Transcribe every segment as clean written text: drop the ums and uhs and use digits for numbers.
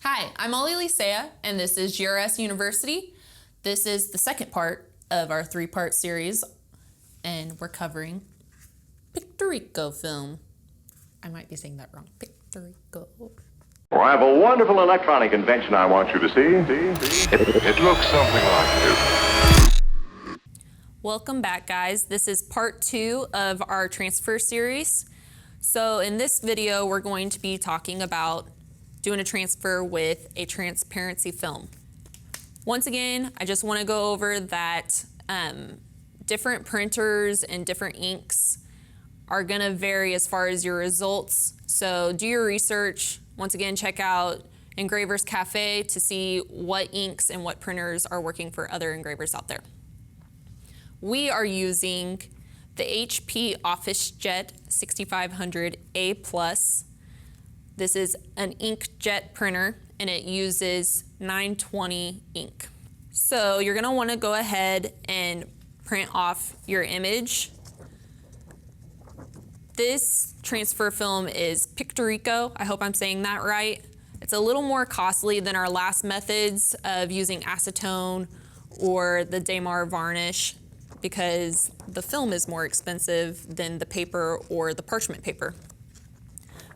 Hi, I'm Oli Licea, and this is GRS University. This is the second part of our three-part series, and we're covering Pictorico film. I might be saying that wrong. Pictorico. Well, I have a wonderful electronic invention I want you to see. It looks something like this. Welcome back, guys. This is part 2 of our transfer series. So in this video, we're going to be talking about doing a transfer with a transparency film. Once again, I just want to go over that different printers and different inks are going to vary as far as your results. So do your research. Once again, check out Engravers Cafe to see what inks and what printers are working for other engravers out there. We are using the HP OfficeJet 6500A+. This is an inkjet printer and it uses 920 ink. So you're gonna wanna go ahead and print off your image. This transfer film is Pictorico. I hope I'm saying that right. It's a little more costly than our last methods of using acetone or the Damar varnish because the film is more expensive than the paper or the parchment paper.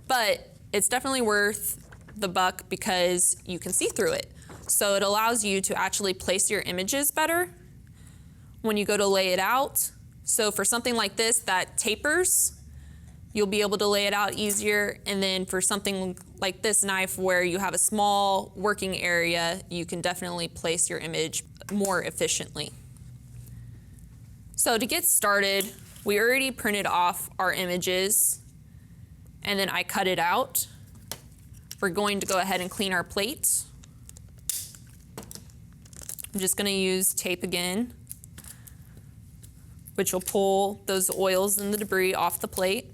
But it's definitely worth the buck because you can see through it. So it allows you to actually place your images better when you go to lay it out. So for something like this that tapers, you'll be able to lay it out easier. And then for something like this knife where you have a small working area, you can definitely place your image more efficiently. So to get started, we already printed off our images and then I cut it out. We're going to go ahead and clean our plate. I'm just gonna use tape again, which will pull those oils and the debris off the plate.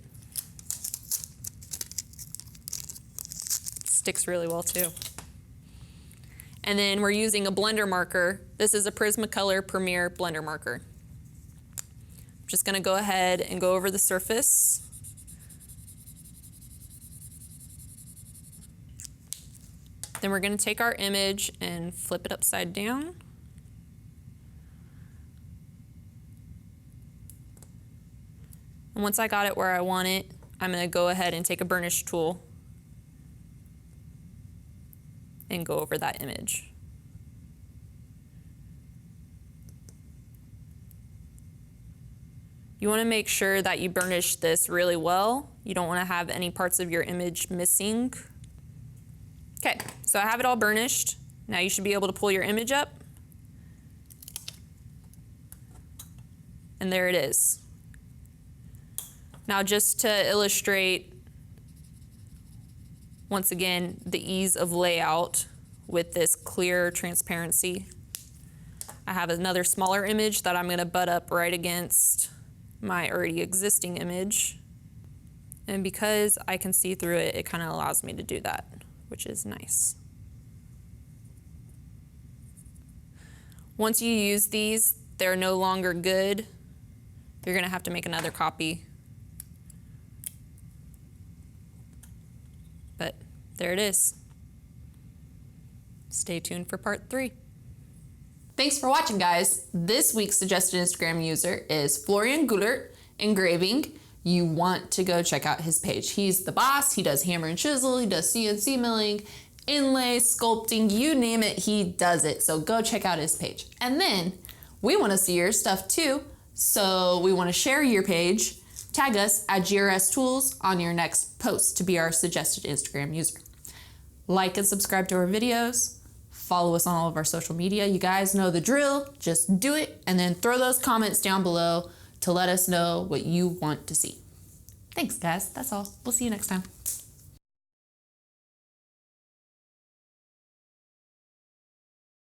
Sticks really well too. And then we're using a blender marker. This is a Prismacolor Premier blender marker. I'm just gonna go ahead and go over the surface. Then we're going to take our image and flip it upside down. And once I got it where I want it, I'm going to go ahead and take a burnish tool and go over that image. You want to make sure that you burnish this really well. You don't want to have any parts of your image missing. Okay, so I have it all burnished. Now you should be able to pull your image up. And there it is. Now just to illustrate, once again, the ease of layout with this clear transparency, I have another smaller image that I'm gonna butt up right against my already existing image. And because I can see through it, it kind of allows me to do that, which is nice. Once you use these, they're no longer good. You're gonna have to make another copy. But there it is. Stay tuned for part 3. Thanks for watching, guys. This week's suggested Instagram user is Florian Gullert Engraving. You want to go check out his page. He's the boss. He does hammer and chisel. He does CNC milling, inlay, sculpting, you name it, he does it. So go check out his page. And then we want to see your stuff too. So we want to share your page. Tag us at GRS Tools on your next post to be our suggested Instagram user. Like and subscribe to our videos. Follow us on all of our social media. You guys know the drill. Just do it and then throw those comments down below to let us know what you want to see. Thanks, guys. That's all. We'll see you next time.